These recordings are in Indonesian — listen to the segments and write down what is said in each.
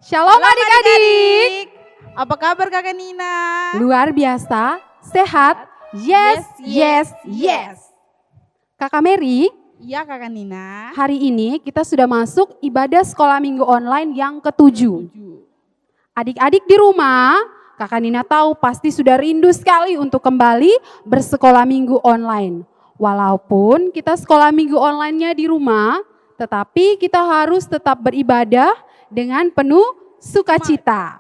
Shalom adik-adik. Apa kabar Kakak Nina? Luar biasa, sehat, yes. Kakak Mary, Iya Kakak Nina. hari ini kita sudah masuk ibadah sekolah minggu online yang ke-7. Adik-adik di rumah, Kakak Nina tahu pasti sudah rindu sekali untuk kembali bersekolah minggu online. Walaupun kita sekolah minggu online-nya di rumah, tetapi kita harus tetap beribadah dengan penuh sukacita.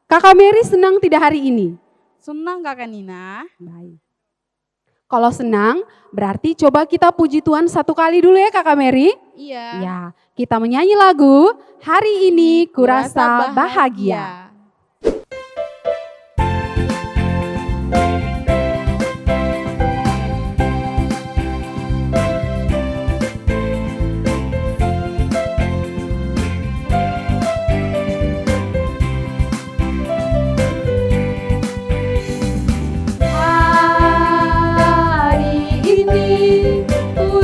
Kakak Mary senang tidak hari ini? Senang Kakak Nina. Baik. Kalau senang, berarti coba kita puji Tuhan satu kali dulu ya Kakak Mary. Iya. Ya, kita menyanyi lagu Hari Ini Kurasa Bahagia.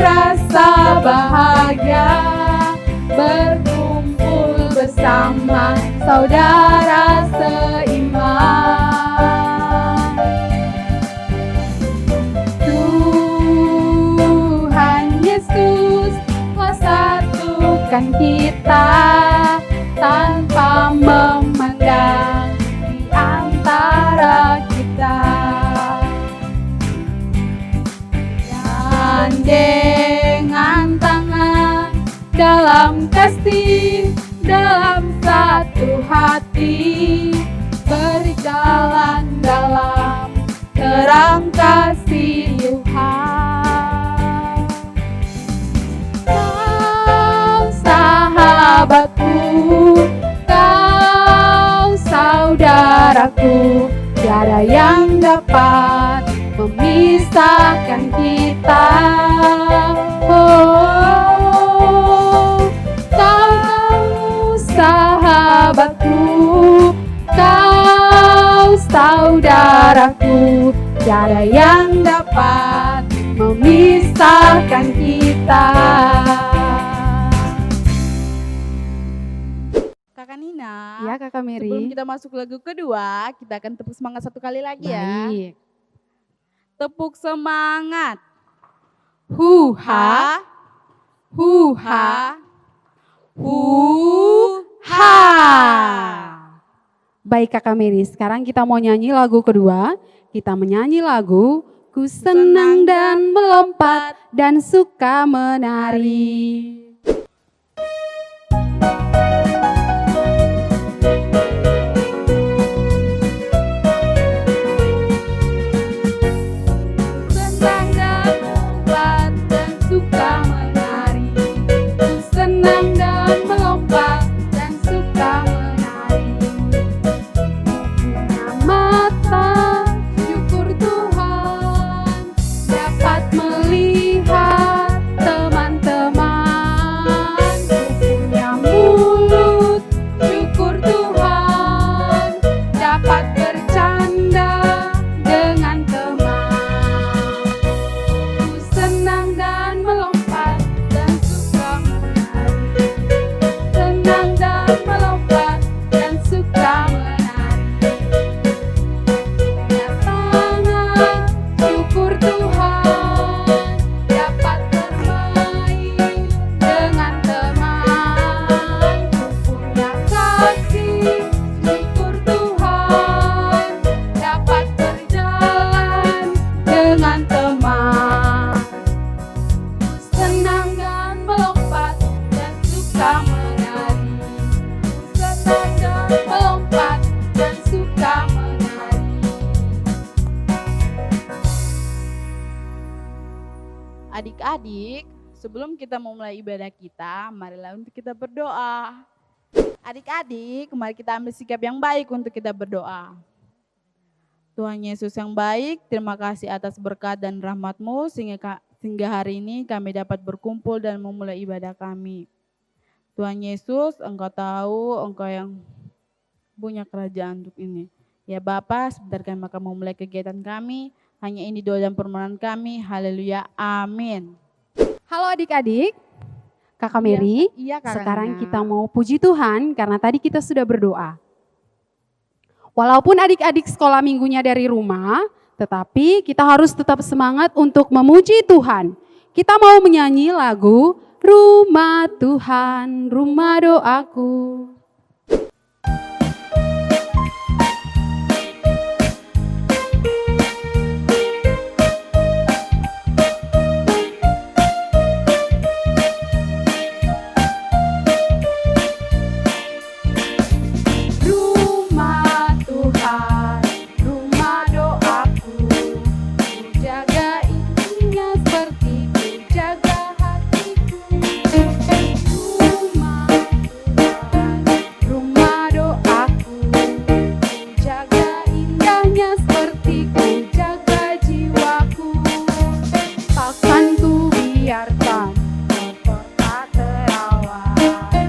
Rasa bahagia berkumpul bersama saudara seiman. Tuhan Yesus satukan kita tanpa memandang di antara kita. Dan dengan tangan dalam kasih, dalam satu hati, berjalan dalam terang kasih Tuhan. Kau sahabatku, kau saudaraku, tiada yang dapat memisahkan kita. Oh, kau sahabatku, kau saudaraku, tiada yang dapat memisahkan kita. Kakak Nina. Ya Kakak Mary. Sebelum kita masuk lagu kedua, kita akan tepuk semangat satu kali lagi ya. Baik. Tepuk semangat. Huha, huha, huha. Baik Kakak Mary, sekarang kita mau nyanyi lagu kedua. Kita menyanyi lagu Ku senang dan melompat dan suka menari. Adik-adik, sebelum kita memulai ibadah kita, marilah untuk kita berdoa. Adik-adik, mari kita ambil sikap yang baik untuk kita berdoa. Tuhan Yesus yang baik, terima kasih atas berkat dan rahmat-Mu sehingga hari ini kami dapat berkumpul dan memulai ibadah kami. Tuhan Yesus, Engkau tahu, Engkau yang punya kerajaan untuk ini. Ya Bapa, sebentar kami akan memulai kegiatan kami. Hanya ini doa dan permohonan kami. Haleluya. Amin. Halo adik-adik. Kakak Mary, Iya, Kak sekarang Rana. kita mau puji Tuhan karena tadi kita sudah berdoa. Walaupun adik-adik sekolah minggunya dari rumah, tetapi kita harus tetap semangat untuk memuji Tuhan. Kita mau menyanyi lagu Rumah Tuhan, Rumah Doaku. Rumah Tuhan, rumah doaku, ku jaga intinya seperti ku jaga hatiku. Rumah Tuhan, rumah doaku, ku jaga indahnya seperti ku jaga jiwaku. Takkan ku biarkan kota terawat,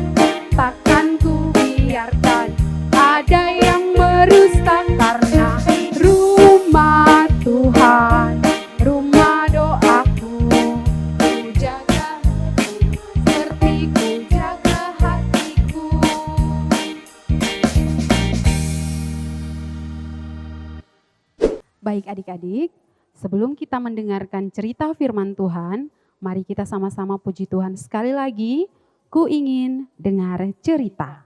takkan ku biarkan ada yang merusak, karena rumah Tuhan, rumah doaku, ku jaga seperti ku jaga hatiku. Baik adik-adik, sebelum kita mendengarkan cerita firman Tuhan, mari kita sama-sama puji Tuhan sekali lagi. Ku ingin dengar cerita.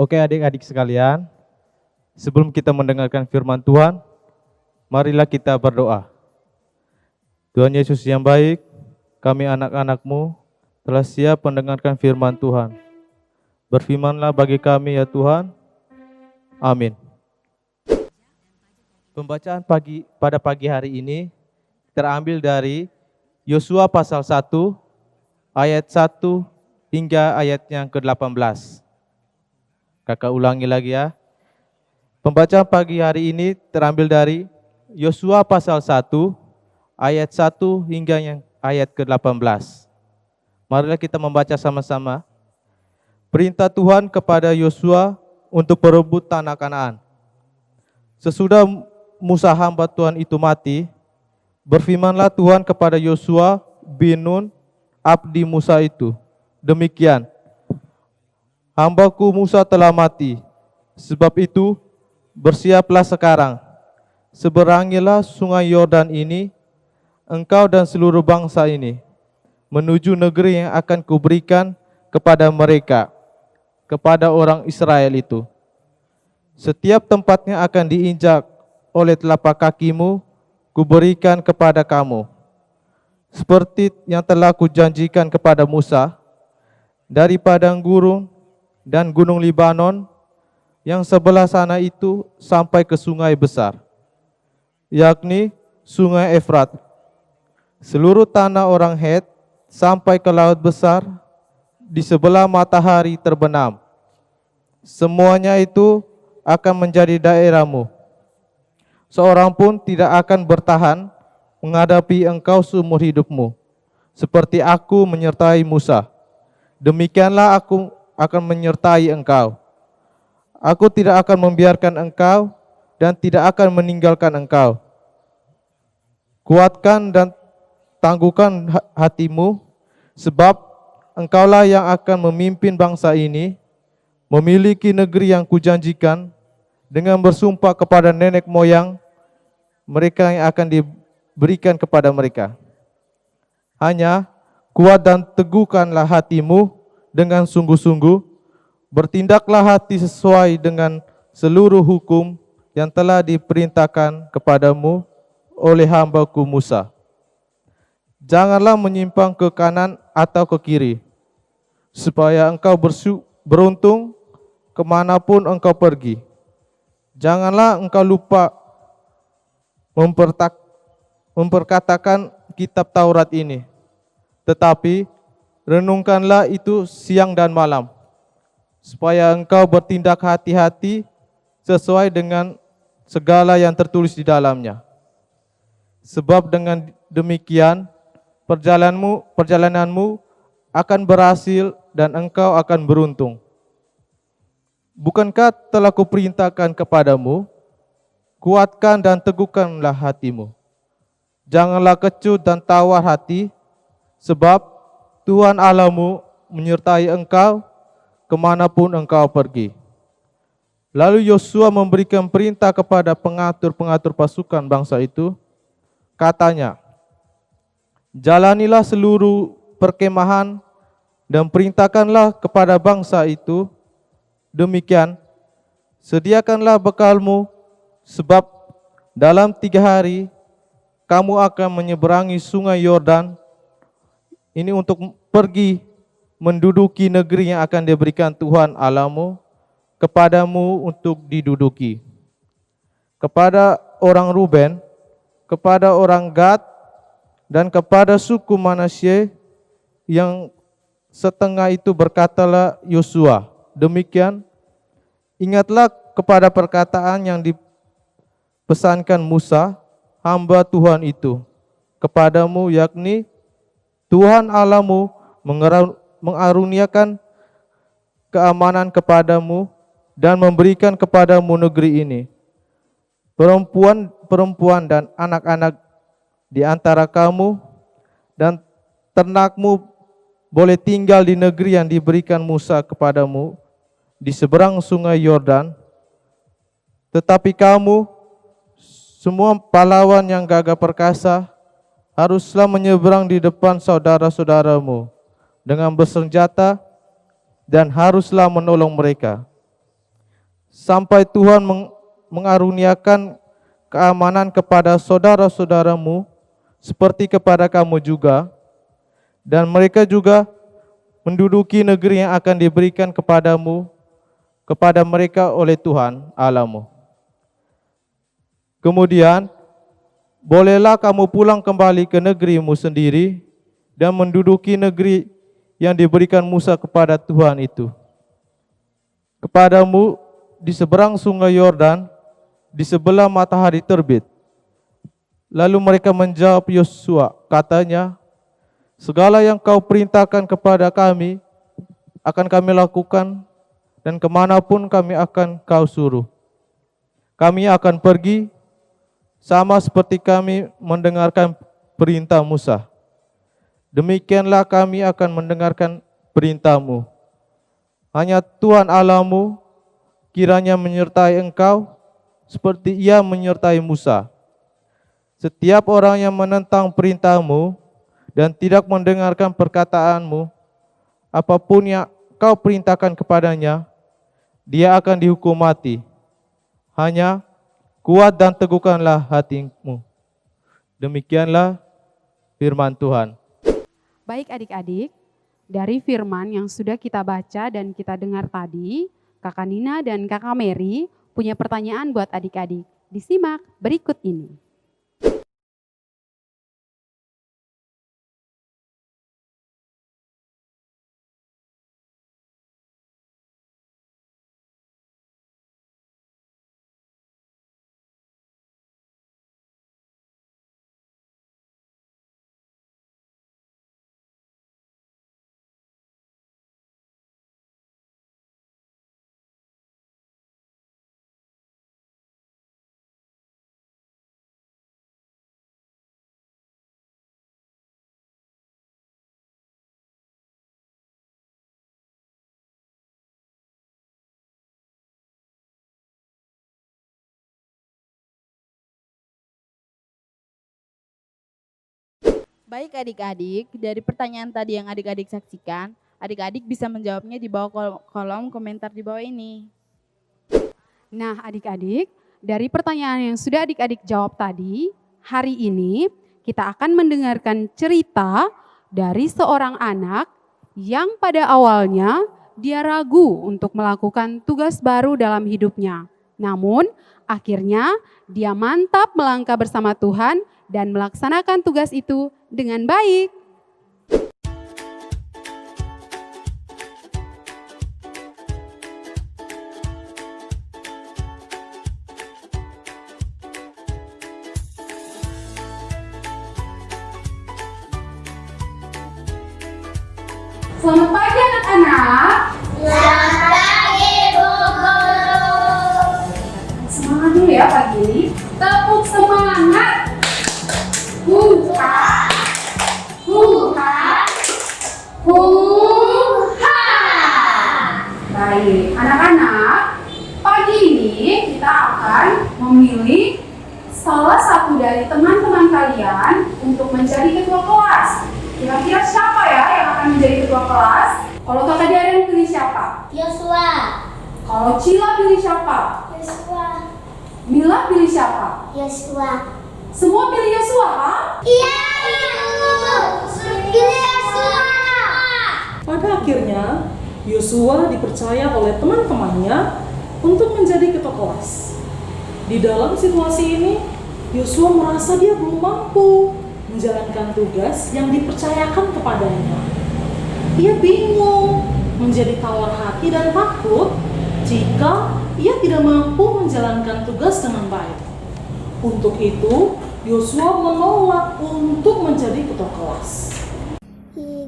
Oke adik-adik sekalian, sebelum kita mendengarkan firman Tuhan, marilah kita berdoa. Tuhan Yesus yang baik, kami anak-anak-Mu telah siap mendengarkan firman Tuhan. Berfirmanlah bagi kami ya Tuhan. Amin. Pembacaan pada pagi hari ini terambil dari Yosua pasal 1 ayat 1 hingga ayat yang ke-18. Kakak ulangi lagi ya. Pembacaan pagi hari ini terambil dari Yosua pasal 1 ayat 1 hingga yang ayat ke-18. Marilah kita membaca sama-sama. Perintah Tuhan kepada Yosua untuk berebut tanah Kanaan. Sesudah Musa hamba Tuhan itu mati, berfirmanlah Tuhan kepada Yosua bin Nun, abdi Musa itu, demikian, hambaku Musa telah mati, sebab itu bersiaplah sekarang, seberangilah sungai Yordan ini, engkau dan seluruh bangsa ini, menuju negeri yang akan kuberikan kepada mereka, kepada orang Israel itu. Setiap tempatnya akan diinjak oleh telapak kakimu, kuberikan kepada kamu. Seperti yang telah kujanjikan kepada Musa, dari padang gurun dan gunung Libanon, yang sebelah sana itu sampai ke sungai besar, yakni sungai Efrat. Seluruh tanah orang Het sampai ke laut besar, di sebelah matahari terbenam. Semuanya itu akan menjadi daerahmu. Seorang pun tidak akan bertahan menghadapi engkau seumur hidupmu. Seperti aku menyertai Musa, demikianlah aku akan menyertai engkau. Aku tidak akan membiarkan engkau dan tidak akan meninggalkan engkau. Kuatkan dan tangguhkan hatimu, sebab engkaulah yang akan memimpin bangsa ini, memiliki negeri yang kujanjikan, dengan bersumpah kepada nenek moyang mereka yang akan diberikan kepada mereka. Hanya kuat dan teguhkanlah hatimu dengan sungguh-sungguh, bertindaklah hati sesuai dengan seluruh hukum yang telah diperintahkan kepadamu oleh hambaku Musa. Janganlah menyimpang ke kanan atau ke kiri, supaya engkau beruntung kemanapun engkau pergi. Janganlah engkau lupa memperkatakan kitab Taurat ini, tetapi renungkanlah itu siang dan malam, supaya engkau bertindak hati-hati sesuai dengan segala yang tertulis di dalamnya. Sebab dengan demikian perjalananmu akan berhasil dan engkau akan beruntung. Bukankah telah kuperintahkan kepadamu, kuatkan dan teguhkanlah hatimu. Janganlah kecut dan tawar hati, sebab Tuhan Allahmu menyertai engkau kemanapun engkau pergi. Lalu Yosua memberikan perintah kepada pengatur-pengatur pasukan bangsa itu, katanya, jalanilah seluruh perkemahan dan perintahkanlah kepada bangsa itu, demikian, sediakanlah bekalmu, sebab dalam 3 hari kamu akan menyeberangi sungai Yordan ini untuk pergi menduduki negeri yang akan diberikan Tuhan Allahmu kepadamu untuk diduduki. Kepada orang Ruben, kepada orang Gad, dan kepada suku Manasye yang setengah itu berkatalah Yosua, demikian, ingatlah kepada perkataan yang dipesankan Musa, hamba Tuhan itu, kepadamu, yakni Tuhan Allahmu mengaruniakan keamanan kepadamu dan memberikan kepadamu negeri ini. Perempuan dan anak-anak di antara kamu dan ternakmu boleh tinggal di negeri yang diberikan Musa kepadamu di seberang sungai Yordan. Tetapi kamu, semua pahlawan yang gagah perkasa, haruslah menyeberang di depan saudara-saudaramu dengan bersenjata dan haruslah menolong mereka, sampai Tuhan mengaruniakan keamanan kepada saudara-saudaramu seperti kepada kamu juga, dan mereka juga menduduki negeri yang akan diberikan kepada mereka oleh Tuhan Allahmu. Kemudian bolehlah kamu pulang kembali ke negerimu sendiri dan menduduki negeri yang diberikan Musa kepada Tuhan itu. Kepadamu di seberang sungai Yordan, di sebelah matahari terbit. Lalu mereka menjawab Yosua, katanya, segala yang kau perintahkan kepada kami, akan kami lakukan, dan kemanapun kami akan kau suruh. Kami akan pergi, sama seperti kami mendengarkan perintah Musa. Demikianlah kami akan mendengarkan perintahmu. Hanya Tuhan Allahmu kiranya menyertai engkau, seperti ia menyertai Musa. Setiap orang yang menentang perintahmu dan tidak mendengarkan perkataanmu, apapun yang kau perintahkan kepadanya, dia akan dihukum mati. Hanya kuat dan teguhkanlah hatimu. Demikianlah firman Tuhan. Baik adik-adik, dari firman yang sudah kita baca dan kita dengar tadi, Kakak Nina dan Kakak Mary punya pertanyaan buat adik-adik. Disimak berikut ini. Baik adik-adik, dari pertanyaan tadi yang adik-adik saksikan, adik-adik bisa menjawabnya di bawah kolom komentar di bawah ini. Nah adik-adik, dari pertanyaan yang sudah adik-adik jawab tadi, hari ini kita akan mendengarkan cerita dari seorang anak yang pada awalnya dia ragu untuk melakukan tugas baru dalam hidupnya. Namun akhirnya dia mantap melangkah bersama Tuhan dan melaksanakan tugas itu dengan baik. Selamat pagi anak-anak. Selamat pagi, Bu Guru. Semangat dulu ya pagi ini. Tepuk semangat. Huha. Huha. Huha. Baik, anak-anak. Pagi ini kita akan memilih salah satu dari teman-teman kalian untuk menjadi ketua kelas. Kira-kira siapa ya yang akan menjadi ketua kelas? Kalau kakak Diaren pilih siapa? Yosua. Kalau Cila pilih siapa? Yosua. Mila pilih siapa? Yosua. Semua pilih Yosua, Pak? Iya, Ibu. Pilih Yosua. Pada akhirnya, Yosua dipercaya oleh teman-temannya untuk menjadi ketua kelas. Di dalam situasi ini, Yosua merasa dia belum mampu menjalankan tugas yang dipercayakan kepadanya. Ia bingung, menjadi tawar hati dan takut jika ia tidak mampu menjalankan tugas dengan baik. Untuk itu, Yosua menolak untuk menjadi ketua kelas.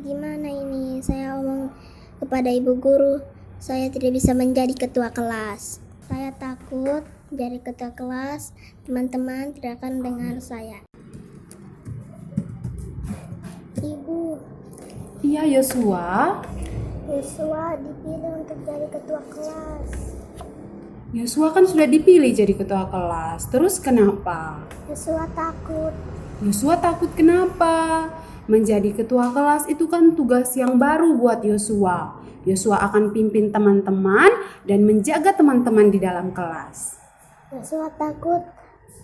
Gimana ini? Saya omong kepada Ibu Guru, saya tidak bisa menjadi ketua kelas. Saya takut jadi ketua kelas, teman-teman tidak akan dengar saya. Ibu, Iya Yosua. Yosua dipilih untuk jadi ketua kelas. Yosua kan sudah dipilih jadi ketua kelas. Terus kenapa? Yosua takut. Yosua takut kenapa? Menjadi ketua kelas itu kan tugas yang baru buat Yosua. Yosua akan pimpin teman-teman dan menjaga teman-teman di dalam kelas. Yosua takut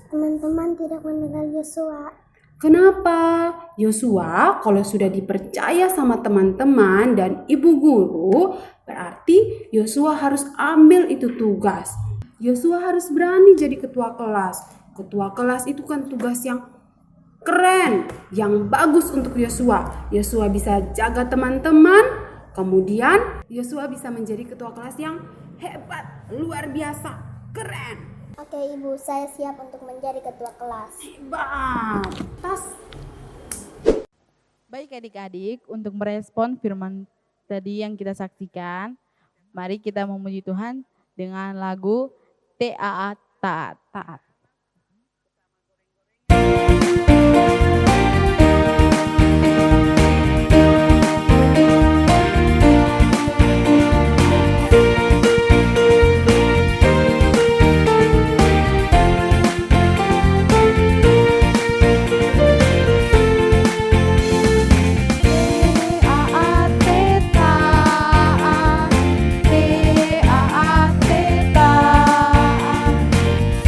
teman-teman tidak mendengar Yosua. Kenapa? Yosua kalau sudah dipercaya sama teman-teman dan ibu guru, berarti Yosua harus ambil itu tugas. Yosua harus berani jadi ketua kelas. Ketua kelas itu kan tugas yang keren, yang bagus untuk Yosua. Yosua bisa jaga teman-teman, kemudian Yosua bisa menjadi ketua kelas yang hebat, luar biasa, keren. Oke Ibu, saya siap untuk menjadi ketua kelas. Hebat. Baik adik-adik, untuk merespon firman tadi yang kita saksikan, mari kita memuji Tuhan dengan lagu TAA Taat. Taat.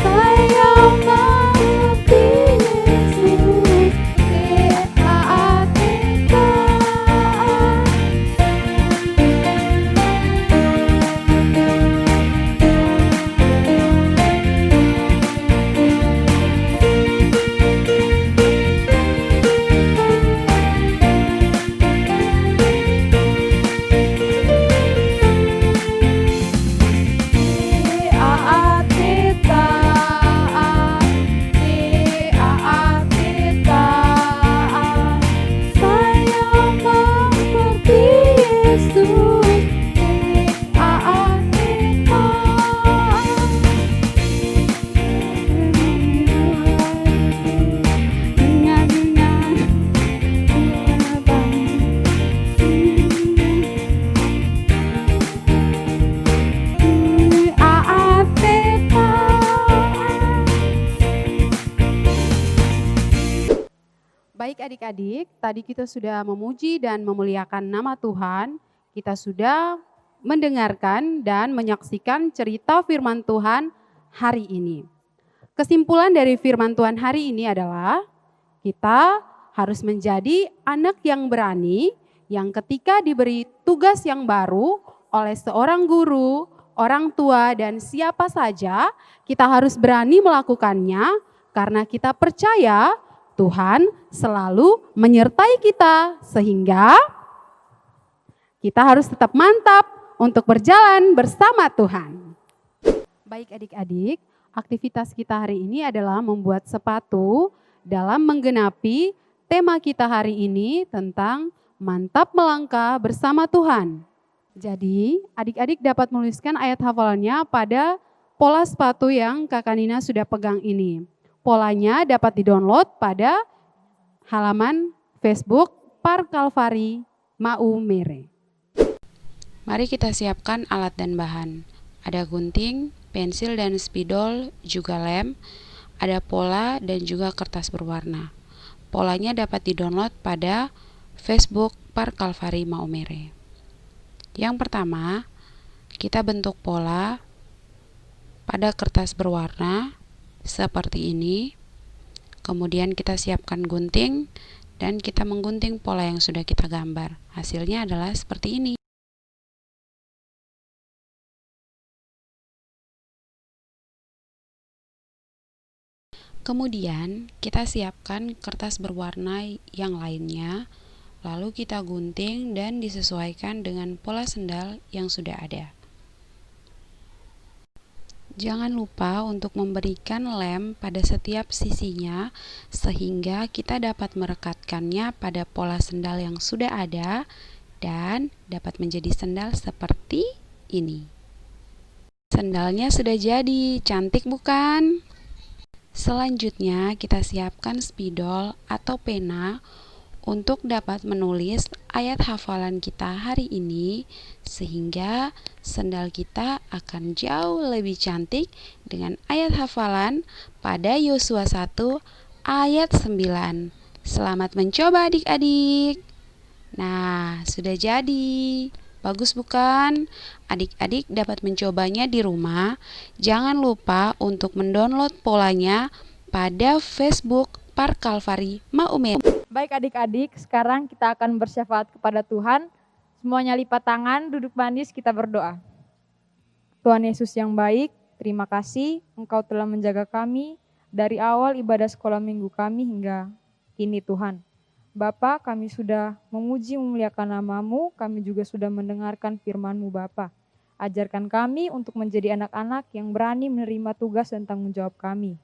Saya Baik adik-adik, tadi kita sudah memuji dan memuliakan nama Tuhan. Kita sudah mendengarkan dan menyaksikan cerita firman Tuhan hari ini. Kesimpulan dari firman Tuhan hari ini adalah kita harus menjadi anak yang berani, yang ketika diberi tugas yang baru oleh seorang guru, orang tua, dan siapa saja, kita harus berani melakukannya karena kita percaya Tuhan selalu menyertai kita, sehingga kita harus tetap mantap untuk berjalan bersama Tuhan. Baik adik-adik, aktivitas kita hari ini adalah membuat sepatu dalam menggenapi tema kita hari ini tentang mantap melangkah bersama Tuhan. Jadi adik-adik dapat menuliskan ayat hafalannya pada pola sepatu yang Kakak Nina sudah pegang ini. Polanya dapat di-download pada halaman Facebook Par Kalvari Mau Mere. Mari kita siapkan alat dan bahan. Ada gunting, pensil dan spidol, juga lem, ada pola dan juga kertas berwarna. Polanya dapat di-download pada Facebook Par Kalvari Mau Mere. Yang pertama, kita bentuk pola pada kertas berwarna seperti ini. Kemudian kita siapkan gunting dan kita menggunting pola yang sudah kita gambar. Hasilnya adalah seperti ini. Kemudian kita siapkan kertas berwarna yang lainnya, lalu kita gunting dan disesuaikan dengan pola sendal yang sudah ada. Jangan lupa untuk memberikan lem pada setiap sisinya sehingga kita dapat merekatkannya pada pola sendal yang sudah ada dan dapat menjadi sendal seperti ini. Sendalnya sudah jadi, cantik bukan? Selanjutnya kita siapkan spidol atau pena untuk dapat menulis ayat hafalan kita hari ini, sehingga sendal kita akan jauh lebih cantik dengan ayat hafalan pada Yosua 1 ayat 9. Selamat mencoba adik-adik. Nah, sudah jadi. Bagus bukan? Adik-adik dapat mencobanya di rumah. Jangan lupa untuk mendownload polanya pada Facebook Par Kalvari Mau Mere. Baik adik-adik, sekarang kita akan bersyafaat kepada Tuhan. Semuanya lipat tangan, duduk manis, kita berdoa. Tuhan Yesus yang baik, terima kasih Engkau telah menjaga kami dari awal ibadah sekolah minggu kami hingga kini Tuhan. Bapa, kami sudah memuji memuliakan nama-Mu, kami juga sudah mendengarkan firman-Mu Bapa. Ajarkan kami untuk menjadi anak-anak yang berani menerima tugas dan tanggung jawab kami.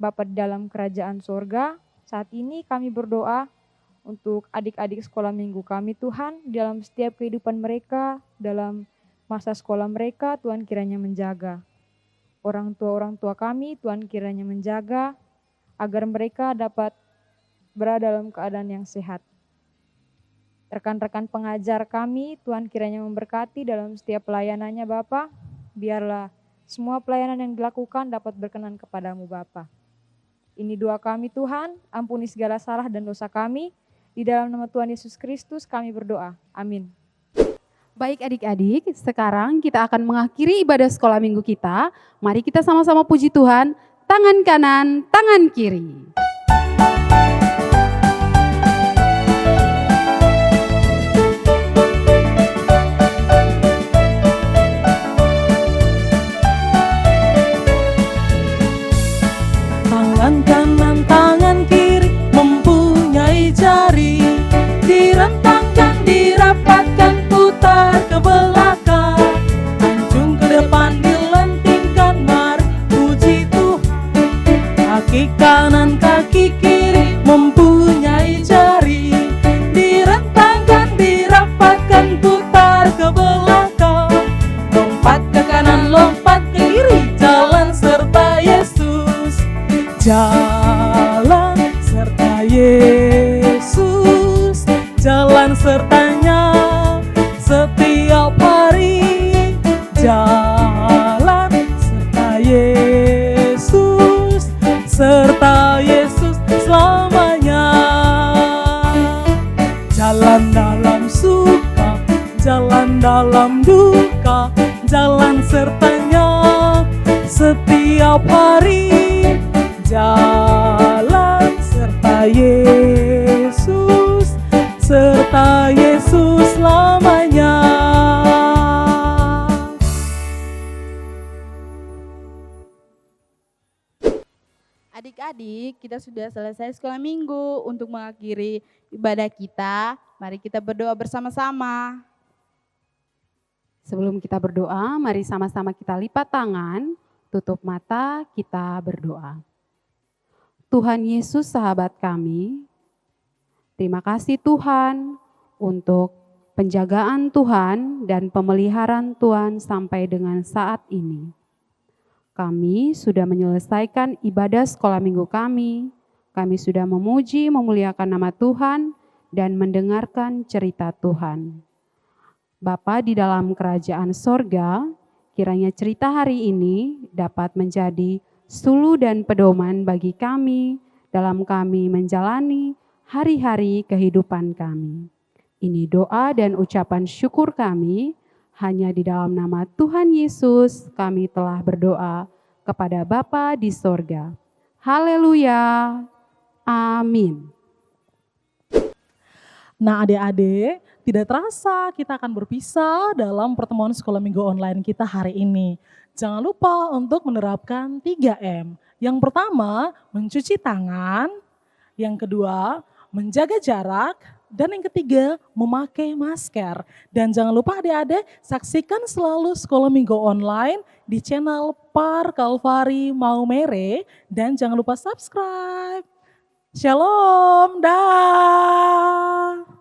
Bapa di dalam kerajaan sorga, saat ini kami berdoa untuk adik-adik sekolah minggu kami Tuhan, dalam setiap kehidupan mereka, dalam masa sekolah mereka, Tuhan kiranya menjaga. Orang tua kami, Tuhan kiranya menjaga, agar mereka dapat berada dalam keadaan yang sehat. Rekan-rekan pengajar kami, Tuhan kiranya memberkati dalam setiap pelayanannya Bapa, biarlah semua pelayanan yang dilakukan dapat berkenan kepadamu Bapa. Ini doa kami Tuhan, ampuni segala salah dan dosa kami. Di dalam nama Tuhan Yesus Kristus kami berdoa. Amin. Baik adik-adik, sekarang kita akan mengakhiri ibadah sekolah minggu kita. Mari kita sama-sama puji Tuhan, tangan kanan, tangan kiri. Tangan kanan, tangan kiri mempunyai jari, direntangkan, dirapatkan, putar ke belakang, anjung ke depan, dilentingkan, mari puji Tuhan. Kaki kanan, kaki kiri mempunyai jari, direntangkan, dirapatkan, putar ke belakang, lompat ke kanan, lompat ke kiri, jalan serta Yesus. Jalan serta Yesus, jalan sertanya setiap hari. Jalan serta Yesus selamanya. adik-adik, kita sudah selesai sekolah minggu. Untuk mengakhiri ibadah kita, mari kita berdoa bersama-sama. Sebelum kita berdoa, mari sama-sama kita lipat tangan, tutup mata, kita berdoa. Tuhan Yesus sahabat kami, terima kasih Tuhan untuk penjagaan Tuhan dan pemeliharaan Tuhan sampai dengan saat ini. Kami sudah menyelesaikan ibadah sekolah minggu kami. Kami sudah memuji, memuliakan nama Tuhan, dan mendengarkan cerita Tuhan. Bapa di dalam kerajaan sorga, kiranya cerita hari ini dapat menjadi sulu dan pedoman bagi kami dalam kami menjalani hari-hari kehidupan kami. Ini doa dan ucapan syukur kami. Hanya di dalam nama Tuhan Yesus kami telah berdoa kepada Bapa di sorga. Haleluya. Amin. Nah adik-adik, tidak terasa kita akan berpisah dalam pertemuan sekolah minggu online kita hari ini. Jangan lupa untuk menerapkan 3M. Yang pertama, mencuci tangan. Yang kedua, menjaga jarak. Dan yang ketiga, memakai masker. Dan jangan lupa adik-adik, saksikan selalu sekolah minggu online di channel Par Kalvari Maumere. Dan jangan lupa subscribe. Shalom, dah.